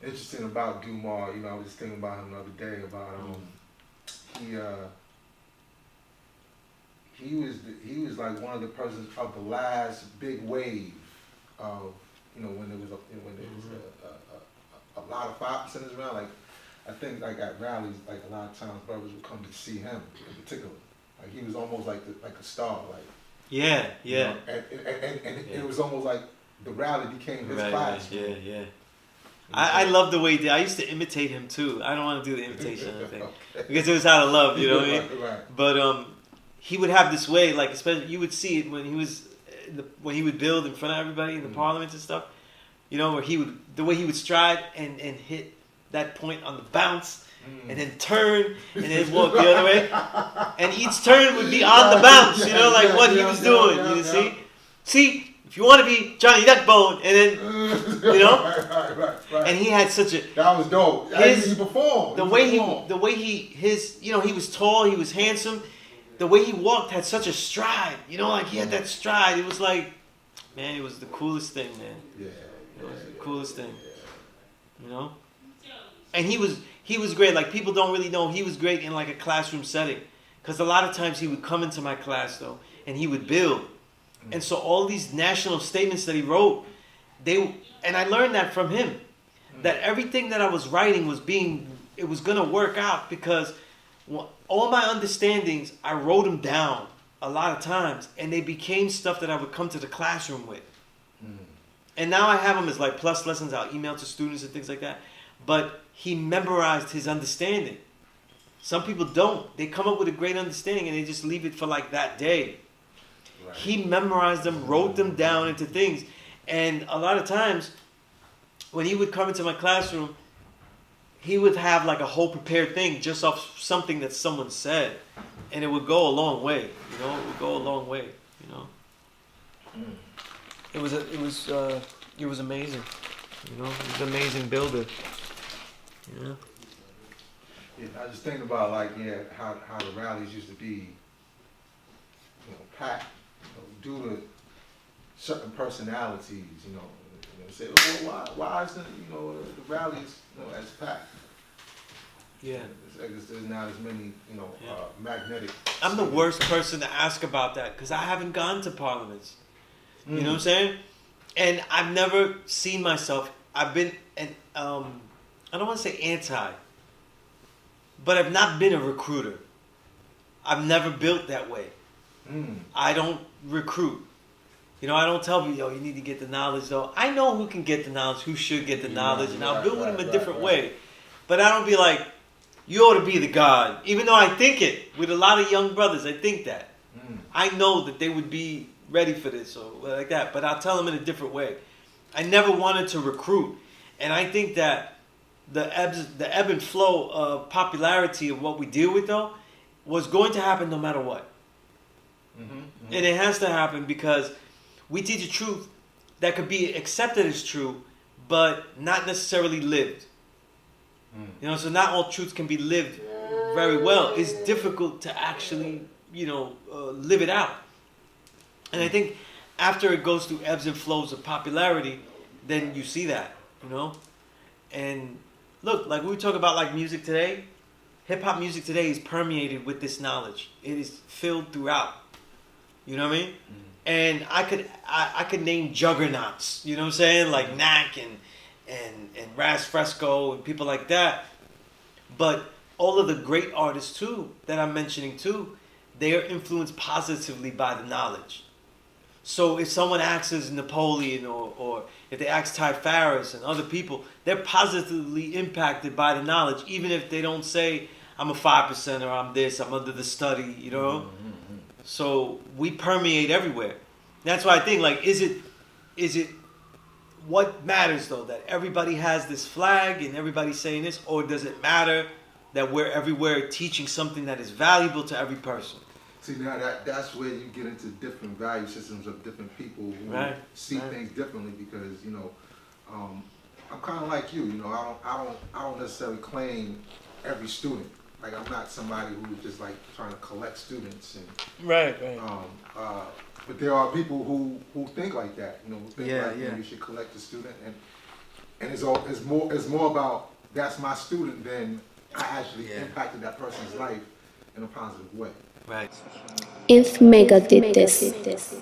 interesting about Dumar. You know, I was just thinking about him the other day about he he was like one of the persons of the last big wave of, you know, when there was a lot of 5%ers around. Like I think like at rallies, like a lot of times brothers would come to see him in particular. Like he was almost like a star. Like yeah. You know, and it was almost like the rally became his class. Right. Yeah. I love the way he did. I used to imitate him too. I don't want to do the imitation thing because it was out of love, you know what I mean? Right. But he would have this way, like especially you would see it when he would build in front of everybody in the parliament and stuff. You know, where the way he would stride and hit that point on the bounce. And then turn, and then walk the other way. And each turn would be on the bounce, you know, like what he was doing, you see? See, if you want to be Johnny Duckbone, and then, you know? Right. And he had such a... That was dope. He performed. The way he, you know, he was tall, he was handsome. The way he walked had such a stride, you know, like he had that stride. It was like, man, it was the coolest thing, man. Yeah. It was the coolest thing, you know? And he was great. Like people don't really know he was great in like a classroom setting, because a lot of times he would come into my class though, and he would build, and so all these national statements that he wrote, and I learned that from him, that everything that I was writing it was gonna work out because all my understandings I wrote them down a lot of times, and they became stuff that I would come to the classroom with, and now I have them as like plus lessons I'll email to students and things like that, but. He memorized his understanding. Some people don't. They come up with a great understanding and they just leave it for like that day. Right. He memorized them, wrote them down into things. And a lot of times, when he would come into my classroom, he would have like a whole prepared thing just off something that someone said. And it would go a long way. You know, it would go a long way. You know, it was amazing. You know, he was an amazing builder. Yeah. Yeah, I was just thinking about like how the rallies used to be, you know, packed, you know, due to certain personalities, you know say, well, why isn't the rallies as packed? Yeah. There's not as many magnetic. I'm the worst person to ask about that because I haven't gone to parliaments. You know what I'm saying? And I've never seen myself. I've been I don't want to say anti, but I've not been a recruiter. I've never built that way. I don't recruit. You know, I don't tell people, you need to get the knowledge, though. I know who can get the knowledge, who should get the knowledge, and I'll build with them a different way. But I don't be like, you ought to be the God. Even though I think it, with a lot of young brothers, I think that. I know that they would be ready for this or like that, but I'll tell them in a different way. I never wanted to recruit. And I think that the ebb and flow of popularity of what we deal with, though, was going to happen no matter what. And it has to happen because we teach a truth that could be accepted as true, but not necessarily lived. You know, so not all truths can be lived very well. It's difficult to actually, live it out. And I think after it goes through ebbs and flows of popularity, then you see that, And look, like we talk about like music today, hip-hop music today is permeated with this knowledge. It is filled throughout. You know what I mean? And I could name juggernauts, you know what I'm saying? Like Knack and Ras Fresco and people like that. But all of the great artists too that I'm mentioning too, they are influenced positively by the knowledge. So if someone acts as Napoleon or if they ask Ty Farris and other people, they're positively impacted by the knowledge, even if they don't say, I'm a 5% or I'm this, I'm under the study, So we permeate everywhere. That's why I think, like, is it what matters, though, that everybody has this flag and everybody's saying this, or does it matter that we're everywhere teaching something that is valuable to every person? See, now that's where you get into different value systems of different people who see things differently because, I'm kind of like you, I don't necessarily claim every student. Like, I'm not somebody who's just like trying to collect students and right. But there are people who think like that, who think you should collect a student, and it's more about that's my student than I actually impacted that person's life in a positive way. Right. If Mega did this.